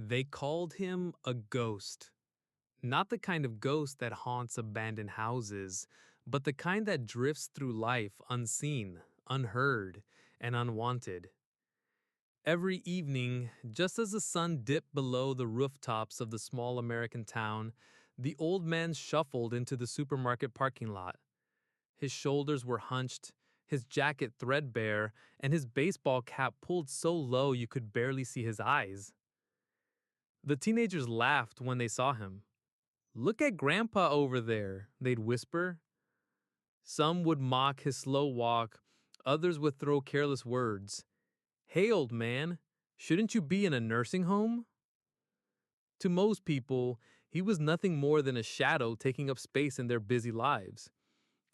They called him a ghost. Not the kind of ghost that haunts abandoned houses, but the kind that drifts through life unseen, unheard, and unwanted. Every evening, just as the sun dipped below the rooftops of the small American town, the old man shuffled into the supermarket parking lot. His shoulders were hunched, his jacket threadbare, and his baseball cap pulled so low you could barely see his eyes. The teenagers laughed when they saw him. "Look at Grandpa over there," they'd whisper. Some would mock his slow walk, others would throw careless words. "Hey, old man, shouldn't you be in a nursing home?" To most people, he was nothing more than a shadow taking up space in their busy lives.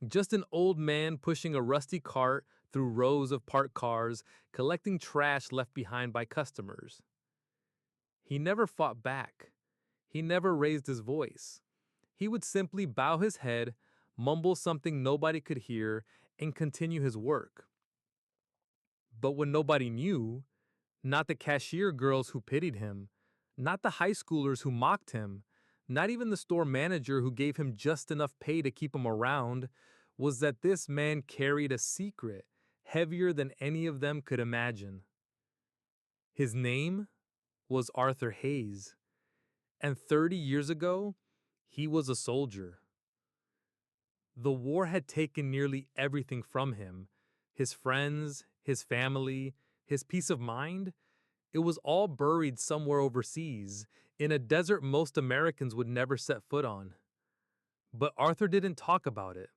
Just an old man pushing a rusty cart through rows of parked cars, collecting trash left behind by customers. He never fought back. He never raised his voice. He would simply bow his head, mumble something nobody could hear, and continue his work. But when nobody knew, not the cashier girls who pitied him, not the high schoolers who mocked him, not even the store manager who gave him just enough pay to keep him around, was that this man carried a secret heavier than any of them could imagine. His name was Arthur Hayes, and 30 years ago, he was a soldier. The war had taken nearly everything from him: his friends, his family, his peace of mind. It was all buried somewhere overseas, in a desert most Americans would never set foot on. But Arthur didn't talk about it.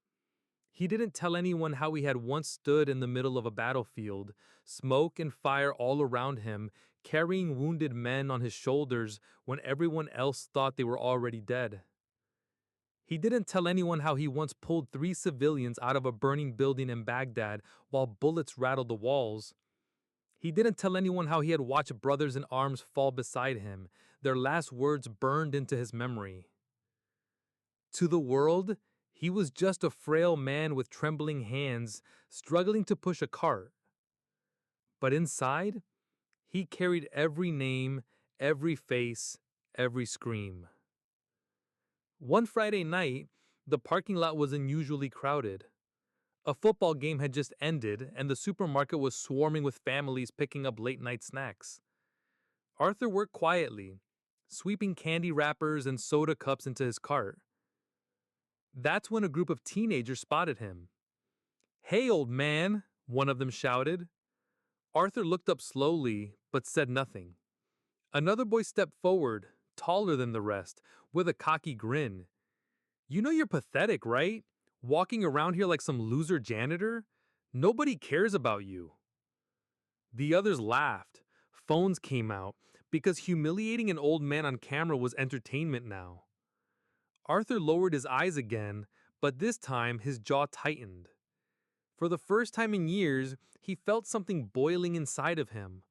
He didn't tell anyone how he had once stood in the middle of a battlefield, smoke and fire all around him, carrying wounded men on his shoulders when everyone else thought they were already dead. He didn't tell anyone how he once pulled 3 civilians out of a burning building in Baghdad while bullets rattled the walls. He didn't tell anyone how he had watched brothers in arms fall beside him, their last words burned into his memory. To the world, he was just a frail man with trembling hands, struggling to push a cart. But inside, he carried every name, every face, every scream. One Friday night, the parking lot was unusually crowded. A football game had just ended, and the supermarket was swarming with families picking up late night snacks. Arthur worked quietly, sweeping candy wrappers and soda cups into his cart. That's when a group of teenagers spotted him. "Hey, old man," one of them shouted. Arthur looked up slowly, but said nothing. Another boy stepped forward, taller than the rest, with a cocky grin. "You know you're pathetic, right? Walking around here like some loser janitor? Nobody cares about you." The others laughed. Phones came out, because humiliating an old man on camera was entertainment now. Arthur lowered his eyes again, but this time his jaw tightened. For the first time in years, he felt something boiling inside of him,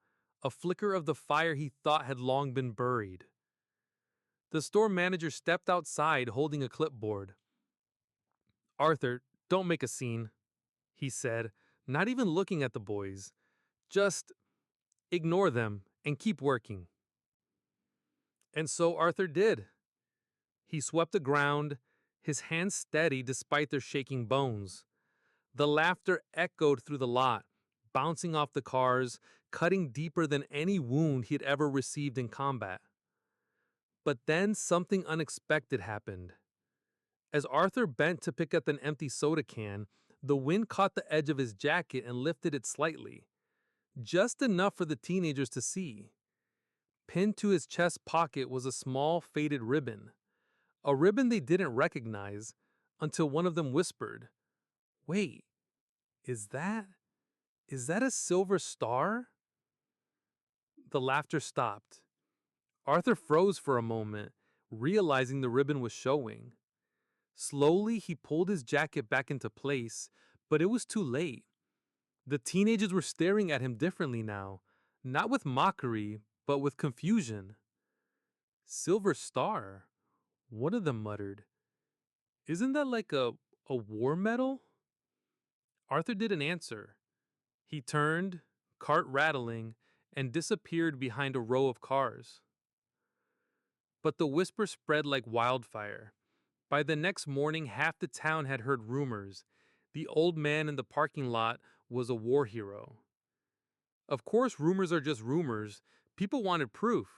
a flicker of the fire he thought had long been buried. The store manager stepped outside holding a clipboard. "Arthur, don't make a scene," he said, not even looking at the boys. "Just ignore them and keep working." And so Arthur did. He swept the ground, his hands steady despite their shaking bones. The laughter echoed through the lot, bouncing off the cars, cutting deeper than any wound he'd ever received in combat. But then something unexpected happened. As Arthur bent to pick up an empty soda can, the wind caught the edge of his jacket and lifted it slightly, just enough for the teenagers to see. Pinned to his chest pocket was a small, faded ribbon. A ribbon they didn't recognize until one of them whispered, "Wait, is that, is that a silver star?" The laughter stopped. Arthur froze for a moment, realizing the ribbon was showing. Slowly, he pulled his jacket back into place, but it was too late. The teenagers were staring at him differently now, not with mockery, but with confusion. "Silver star?" one of them muttered. "Isn't that like a war medal?" Arthur didn't answer. He turned, cart rattling, and disappeared behind a row of cars. But the whisper spread like wildfire. By the next morning, half the town had heard rumors. The old man in the parking lot was a war hero. Of course, rumors are just rumors. People wanted proof.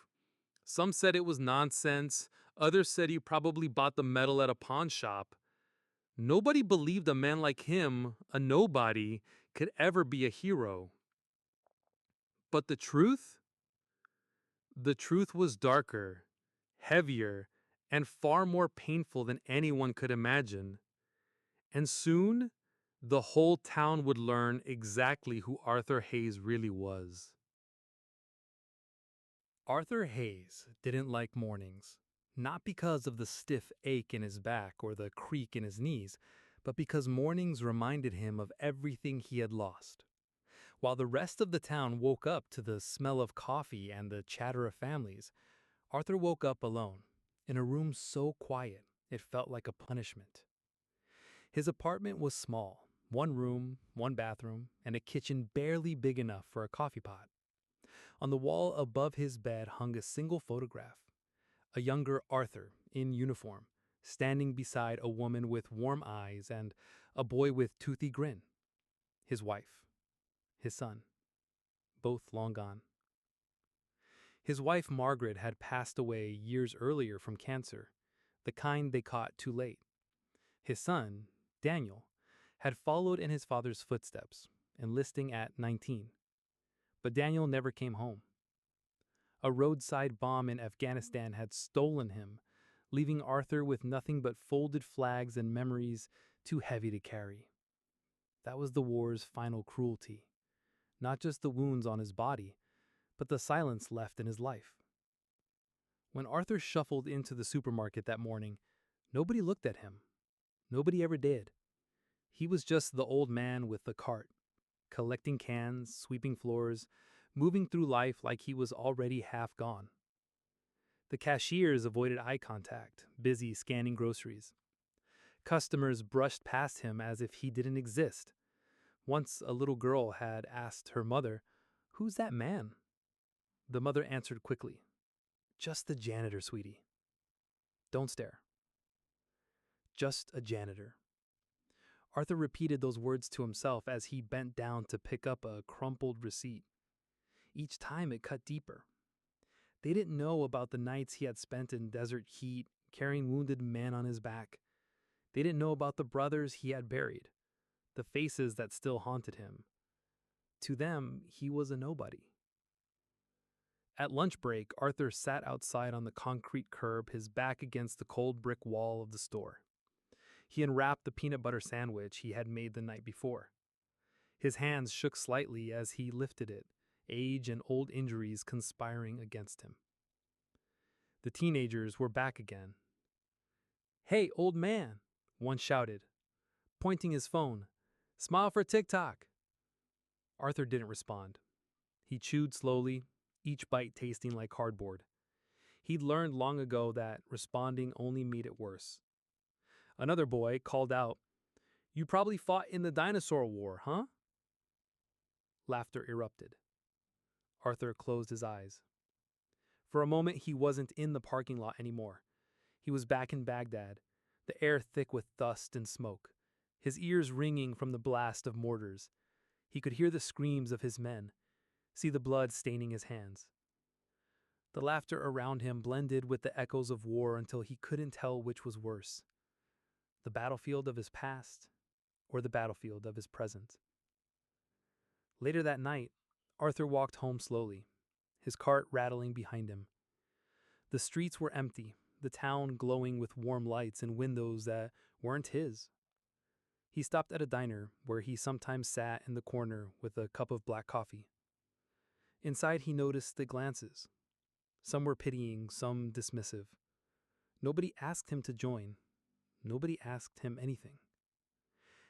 Some said it was nonsense. Others said he probably bought the medal at a pawn shop. Nobody believed a man like him, a nobody, could ever be a hero. But the truth? The truth was darker, heavier, and far more painful than anyone could imagine. And soon, the whole town would learn exactly who Arthur Hayes really was. Arthur Hayes didn't like mornings, not because of the stiff ache in his back or the creak in his knees, but because mornings reminded him of everything he had lost. While the rest of the town woke up to the smell of coffee and the chatter of families, Arthur woke up alone, in a room so quiet it felt like a punishment. His apartment was small, one room, one bathroom, and a kitchen barely big enough for a coffee pot. On the wall above his bed hung a single photograph, a younger Arthur in uniform, standing beside a woman with warm eyes and a boy with toothy grin. His wife, his son, both long gone. His wife Margaret had passed away years earlier from cancer, the kind they caught too late. His son, Daniel, had followed in his father's footsteps, enlisting at 19. But Daniel never came home. A roadside bomb in Afghanistan had stolen him, leaving Arthur with nothing but folded flags and memories too heavy to carry. That was the war's final cruelty, not just the wounds on his body, but the silence left in his life. When Arthur shuffled into the supermarket that morning, nobody looked at him. Nobody ever did. He was just the old man with the cart, collecting cans, sweeping floors, moving through life like he was already half gone. The cashiers avoided eye contact, busy scanning groceries. Customers brushed past him as if he didn't exist. Once a little girl had asked her mother, "Who's that man?" The mother answered quickly, "Just the janitor, sweetie. Don't stare. Just a janitor." Arthur repeated those words to himself as he bent down to pick up a crumpled receipt. Each time it cut deeper. They didn't know about the nights he had spent in desert heat, carrying wounded men on his back. They didn't know about the brothers he had buried, the faces that still haunted him. To them, he was a nobody. At lunch break, Arthur sat outside on the concrete curb, his back against the cold brick wall of the store. He unwrapped the peanut butter sandwich he had made the night before. His hands shook slightly as he lifted it, age and old injuries conspiring against him. The teenagers were back again. "Hey, old man," one shouted, pointing his phone. "Smile for TikTok." Arthur didn't respond. He chewed slowly, each bite tasting like cardboard. He'd learned long ago that responding only made it worse. Another boy called out, "You probably fought in the dinosaur war, huh?" Laughter erupted. Arthur closed his eyes. For a moment, he wasn't in the parking lot anymore. He was back in Baghdad, the air thick with dust and smoke, his ears ringing from the blast of mortars. He could hear the screams of his men, see the blood staining his hands. The laughter around him blended with the echoes of war until he couldn't tell which was worse, the battlefield of his past or the battlefield of his present. Later that night, Arthur walked home slowly, his cart rattling behind him. The streets were empty, the town glowing with warm lights and windows that weren't his. He stopped at a diner where he sometimes sat in the corner with a cup of black coffee. Inside, he noticed the glances. Some were pitying, some dismissive. Nobody asked him to join. Nobody asked him anything.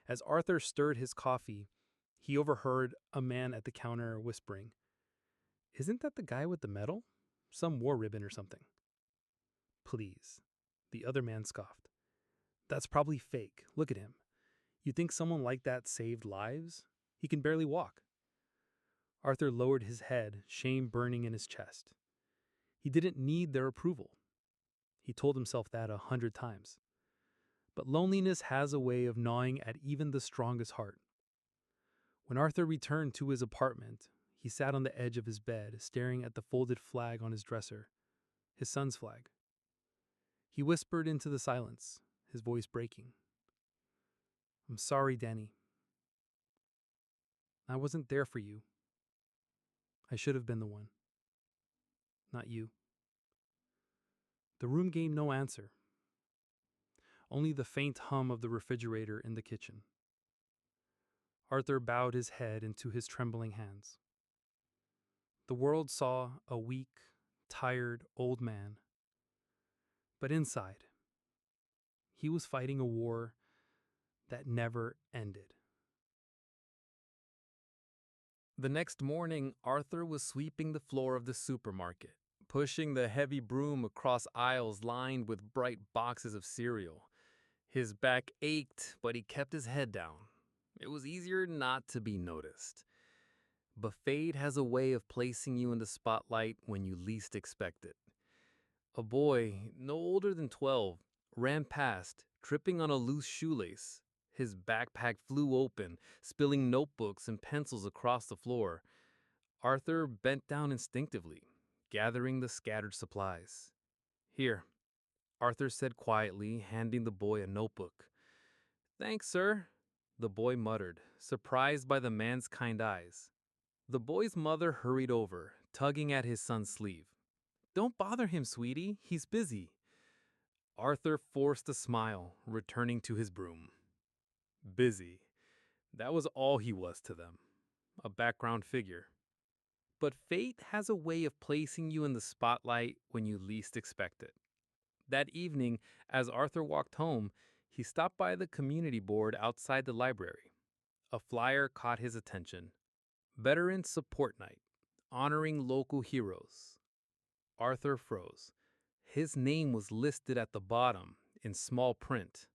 As Arthur stirred his coffee, he overheard a man at the counter whispering, "Isn't that the guy with the medal? Some war ribbon or something." "Please," the other man scoffed. "That's probably fake. Look at him. You think someone like that saved lives? He can barely walk." Arthur lowered his head, shame burning in his chest. He didn't need their approval. He told himself that 100 times. But loneliness has a way of gnawing at even the strongest heart. When Arthur returned to his apartment, he sat on the edge of his bed, staring at the folded flag on his dresser, his son's flag. He whispered into the silence, his voice breaking. "I'm sorry, Danny. I wasn't there for you. I should have been the one, not you." The room gave no answer, only the faint hum of the refrigerator in the kitchen. Arthur bowed his head into his trembling hands. The world saw a weak, tired old man, but inside, he was fighting a war that never ended. The next morning, Arthur was sweeping the floor of the supermarket, pushing the heavy broom across aisles lined with bright boxes of cereal. His back ached, but he kept his head down. It was easier not to be noticed. But fate has a way of placing you in the spotlight when you least expect it. A boy, no older than 12, ran past, tripping on a loose shoelace. His backpack flew open, spilling notebooks and pencils across the floor. Arthur bent down instinctively, gathering the scattered supplies. "Here," Arthur said quietly, handing the boy a notebook. "Thanks, sir," the boy muttered, surprised by the man's kind eyes. The boy's mother hurried over, tugging at his son's sleeve. "Don't bother him, sweetie. He's busy." Arthur forced a smile, returning to his broom. Busy. That was all he was to them. A background figure. But fate has a way of placing you in the spotlight when you least expect it. That evening, as Arthur walked home, he stopped by the community board outside the library. A flyer caught his attention. Veteran Support Night, honoring local heroes. Arthur froze. His name was listed at the bottom in small print.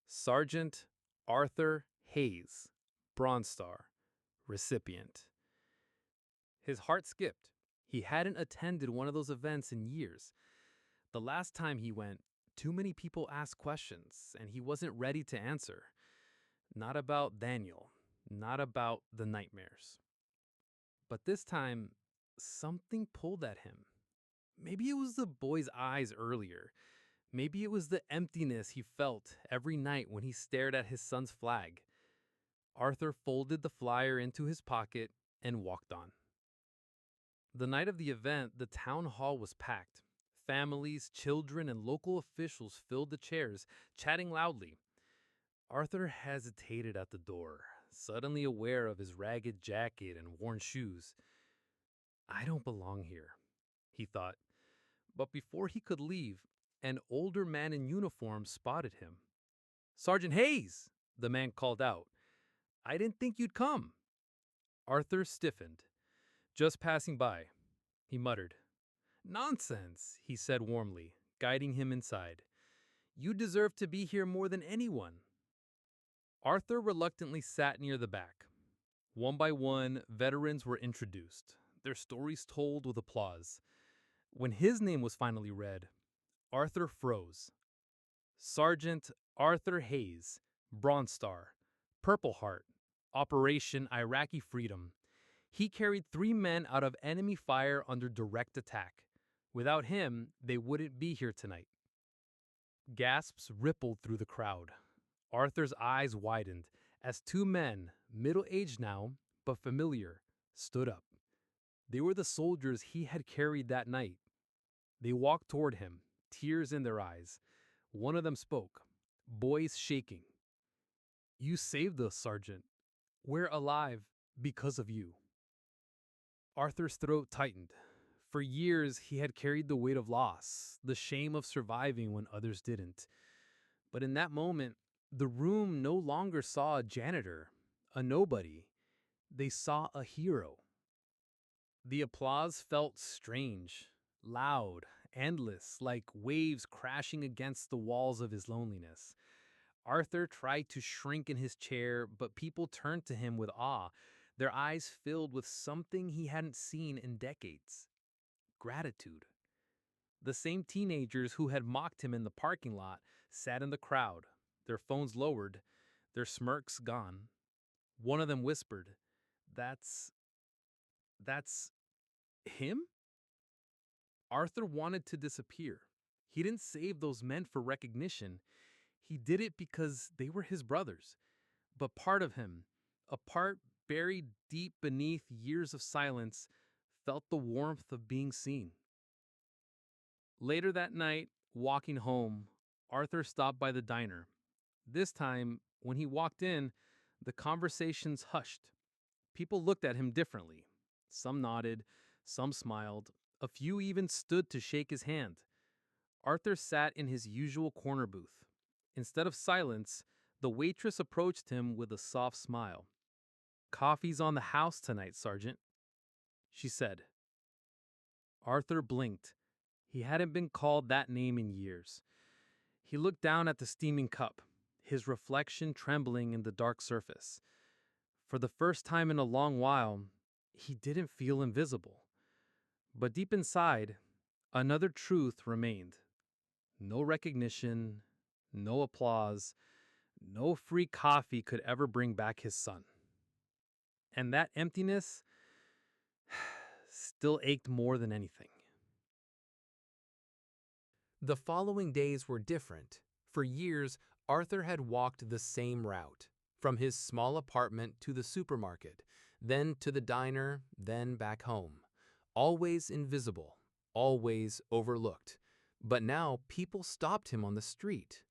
Sergeant Arthur Hayes, Bronze Star, recipient. His heart skipped. He hadn't attended one of those events in years. The last time he went, too many people asked questions, and he wasn't ready to answer. Not about Daniel, not about the nightmares. But this time, something pulled at him. Maybe it was the boy's eyes earlier. Maybe it was the emptiness he felt every night when he stared at his son's flag. Arthur folded the flyer into his pocket and walked on. The night of the event, the town hall was packed. Families, children, and local officials filled the chairs, chatting loudly. Arthur hesitated at the door, suddenly aware of his ragged jacket and worn shoes. "I don't belong here," he thought. But before he could leave, an older man in uniform spotted him. "Sergeant Hayes!" the man called out. "I didn't think you'd come." Arthur stiffened. "Just passing by," he muttered. "Nonsense," he said warmly, guiding him inside. "You deserve to be here more than anyone." Arthur reluctantly sat near the back. One by one, veterans were introduced, their stories told with applause. When his name was finally read, Arthur froze. Sergeant Arthur Hayes, Bronze Star, Purple Heart, Operation Iraqi Freedom. He carried 3 men out of enemy fire under direct attack. Without him, they wouldn't be here tonight. Gasps rippled through the crowd. Arthur's eyes widened as 2 men, middle-aged now, but familiar, stood up. They were the soldiers he had carried that night. They walked toward him, tears in their eyes. One of them spoke, voice shaking. "You saved us, Sergeant. We're alive because of you." Arthur's throat tightened. For years, he had carried the weight of loss, the shame of surviving when others didn't. But in that moment, the room no longer saw a janitor, a nobody. They saw a hero. The applause felt strange, loud, endless, like waves crashing against the walls of his loneliness. Arthur tried to shrink in his chair, but people turned to him with awe, their eyes filled with something he hadn't seen in decades: gratitude. The same teenagers who had mocked him in the parking lot sat in the crowd, their phones lowered, their smirks gone. One of them whispered, That's that's him? Arthur wanted to disappear. He didn't save those men for recognition. He did it because they were his brothers. But part of him, a part buried deep beneath years of silence, felt the warmth of being seen. Later that night, walking home, Arthur stopped by the diner. This time, when he walked in, the conversations hushed. People looked at him differently. Some nodded, some smiled, a few even stood to shake his hand. Arthur sat in his usual corner booth. Instead of silence, the waitress approached him with a soft smile. "Coffee's on the house tonight, Sergeant," she said. Arthur blinked. He hadn't been called that name in years. He looked down at the steaming cup, his reflection trembling in the dark surface. For the first time in a long while, he didn't feel invisible. But deep inside, another truth remained. No recognition, no applause, no free coffee could ever bring back his son. And that emptiness still ached more than anything. The following days were different. For years, Arthur had walked the same route, from his small apartment to the supermarket, then to the diner, then back home. Always invisible, always overlooked. But now people stopped him on the street.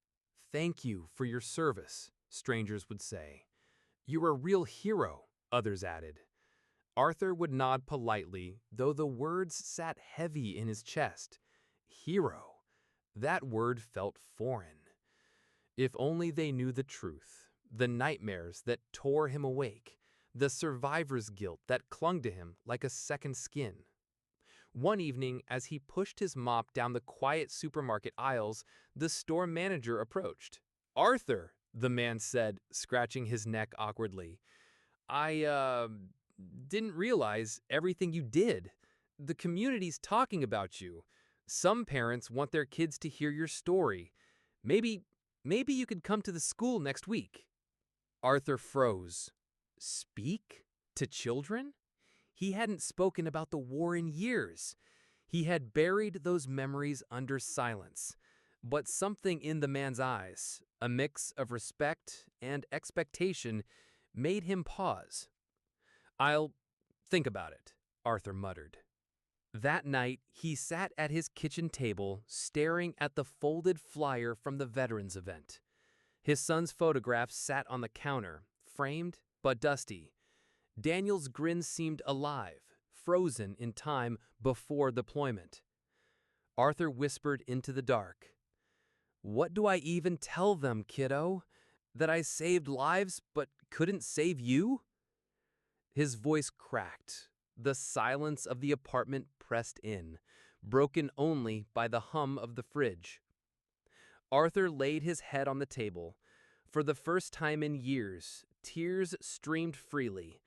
"Thank you for your service," strangers would say. "You're a real hero," others added. Arthur would nod politely, though the words sat heavy in his chest. Hero. That word felt foreign. If only they knew the truth, the nightmares that tore him awake, the survivor's guilt that clung to him like a second skin. One evening, as he pushed his mop down the quiet supermarket aisles, the store manager approached. "Arthur," the man said, scratching his neck awkwardly. "I didn't realize everything you did. The community's talking about you. Some parents want their kids to hear your story. Maybe you could come to the school next week." Arthur froze. Speak to children? He hadn't spoken about the war in years. He had buried those memories under silence. But something in the man's eyes, a mix of respect and expectation, made him pause. "I'll think about it," Arthur muttered. That night, he sat at his kitchen table, staring at the folded flyer from the veterans event. His son's photograph sat on the counter, framed but dusty. Daniel's grin seemed alive, frozen in time before deployment. Arthur whispered into the dark, "What do I even tell them, kiddo? That I saved lives but couldn't save you?" His voice cracked. The silence of the apartment pressed in, broken only by the hum of the fridge. Arthur laid his head on the table. For the first time in years, tears streamed freely,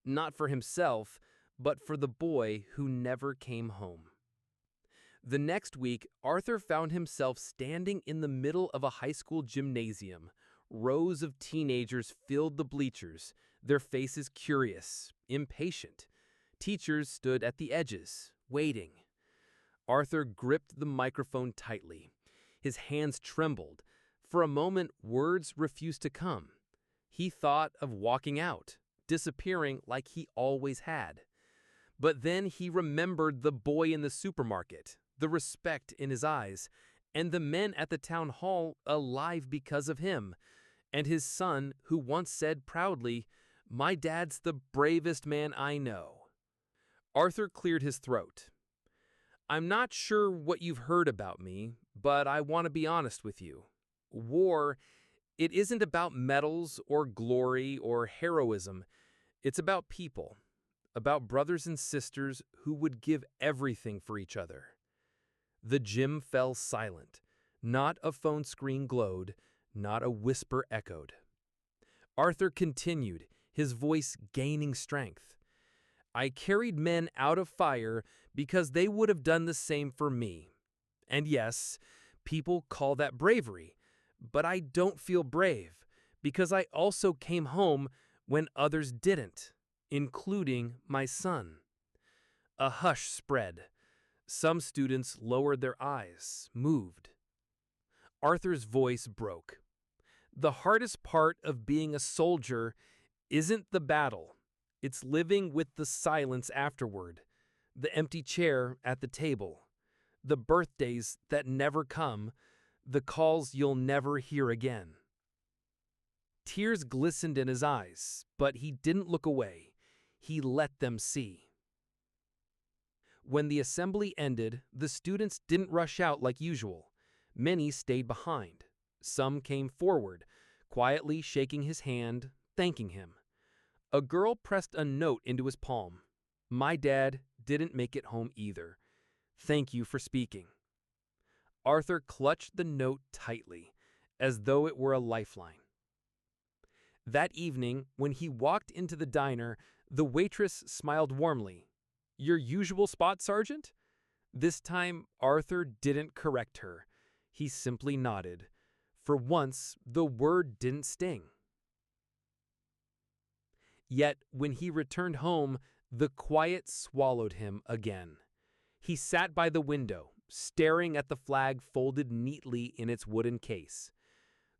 not for himself, but for the boy who never came home. The next week, Arthur found himself standing in the middle of a high school gymnasium. Rows of teenagers filled the bleachers, their faces curious, impatient. Teachers stood at the edges, waiting. Arthur gripped the microphone tightly. His hands trembled. For a moment, words refused to come. He thought of walking out, disappearing like he always had. But then he remembered the boy in the supermarket, the respect in his eyes, and the men at the town hall alive because of him, and his son who once said proudly, "My dad's the bravest man I know." Arthur cleared his throat. "I'm not sure what you've heard about me, but I want to be honest with you. War, it isn't about medals or glory or heroism. It's about people, about brothers and sisters who would give everything for each other." The gym fell silent. Not a phone screen glowed, not a whisper echoed. Arthur continued, his voice gaining strength. "I carried men out of fire because they would have done the same for me. And yes, people call that bravery, but I don't feel brave because I also came home when others didn't, including my son. A hush spread. Some students lowered their eyes, moved. Arthur's voice broke. The hardest part of being a soldier isn't the battle. It's living with the silence afterward, the empty chair at the table, the birthdays that never come, the calls you'll never hear again. Tears glistened in his eyes, but he didn't look away. He let them see. When the assembly ended, the students didn't rush out like usual. Many stayed behind. Some came forward, quietly shaking his hand, thanking him. A girl pressed a note into his palm. My dad didn't make it home either. Thank you for speaking. Arthur clutched the note tightly, as though it were a lifeline. That evening, when he walked into the diner, the waitress smiled warmly. Your usual spot, Sergeant? This time, Arthur didn't correct her. He simply nodded. For once, the word didn't sting. Yet, when he returned home, the quiet swallowed him again. He sat by the window, staring at the flag folded neatly in its wooden case.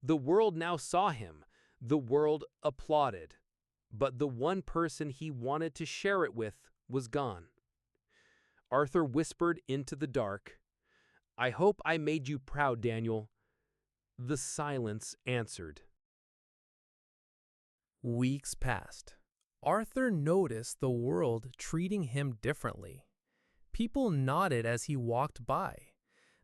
The world now saw him. The world applauded. But the one person he wanted to share it with was gone. Arthur whispered into the dark, I hope I made you proud, Daniel. The silence answered. Weeks passed. Arthur noticed the world treating him differently. People nodded as he walked by.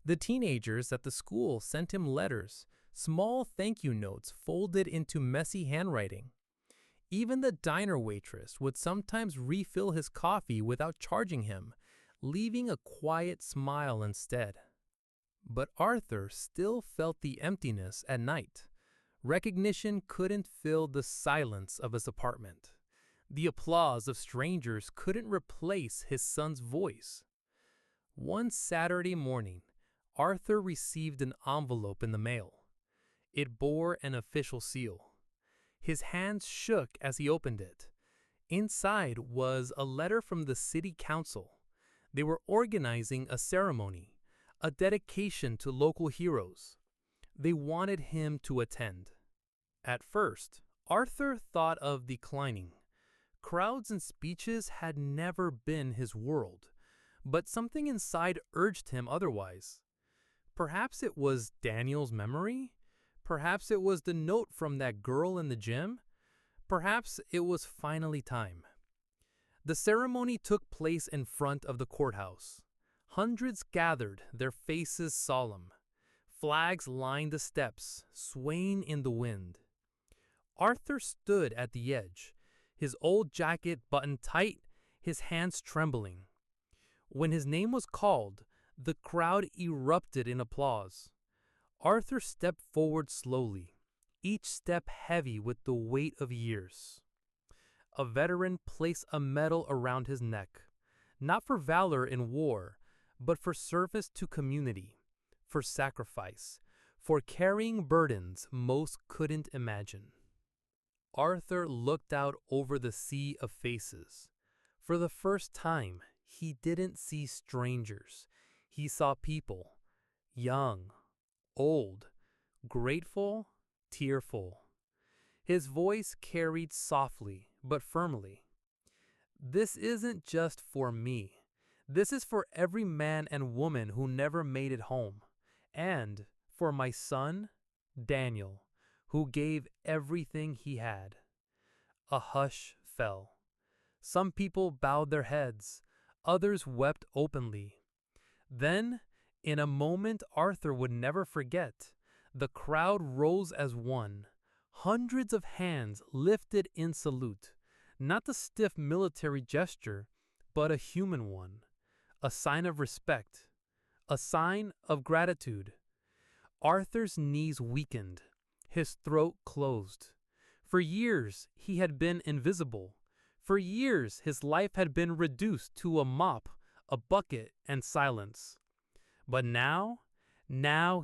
The teenagers at the school sent him letters, small thank you notes folded into messy handwriting. Even the diner waitress would sometimes refill his coffee without charging him, leaving a quiet smile instead. But Arthur still felt the emptiness at night. Recognition couldn't fill the silence of his apartment. The applause of strangers couldn't replace his son's voice. One Saturday morning, Arthur received an envelope in the mail. It bore an official seal. His hands shook as he opened it. Inside was a letter from the city council. They were organizing a ceremony, a dedication to local heroes. They wanted him to attend. At first, Arthur thought of declining. Crowds and speeches had never been his world, but something inside urged him otherwise. Perhaps it was Daniel's memory? Perhaps it was the note from that girl in the gym? Perhaps it was finally time. The ceremony took place in front of the courthouse. Hundreds gathered, their faces solemn. Flags lined the steps, swaying in the wind. Arthur stood at the edge, his old jacket buttoned tight, his hands trembling. When his name was called, the crowd erupted in applause. Arthur stepped forward slowly, each step heavy with the weight of years. A veteran placed a medal around his neck, not for valor in war, but for service to community, for sacrifice, for carrying burdens most couldn't imagine. Arthur looked out over the sea of faces. For the first time, he didn't see strangers. He saw people, young, old, grateful, tearful. His voice carried softly but firmly. This isn't just for me. This is for every man and woman who never made it home. And for my son, Daniel, who gave everything he had. A hush fell. Some people bowed their heads. Others wept openly. Then, in a moment Arthur would never forget, the crowd rose as one. Hundreds of hands lifted in salute, not the stiff military gesture, but a human one, a sign of respect, a sign of gratitude. Arthur's knees weakened, his throat closed. For years he had been invisible. For years his life had been reduced to a mop, a bucket, and silence. But now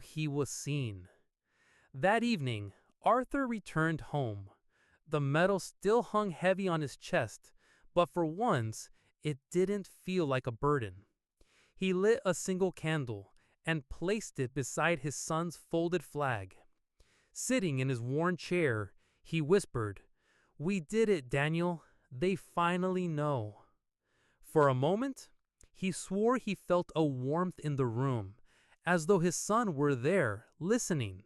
he was seen. That evening, Arthur returned home. The medal still hung heavy on his chest, but for once, it didn't feel like a burden. He lit a single candle and placed it beside his son's folded flag. Sitting in his worn chair, he whispered, "We did it, Daniel. They finally know." For a moment, he swore he felt a warmth in the room, as though his son were there, listening.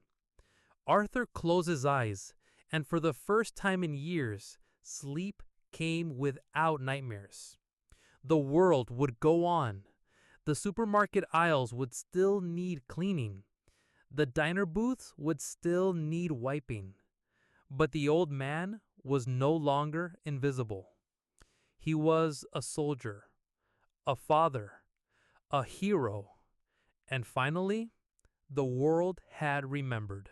Arthur closed his eyes, and for the first time in years, sleep came without nightmares. The world would go on. The supermarket aisles would still need cleaning. The diner booths would still need wiping. But the old man was no longer invisible. He was a soldier, a father, a hero, and finally, the world had remembered.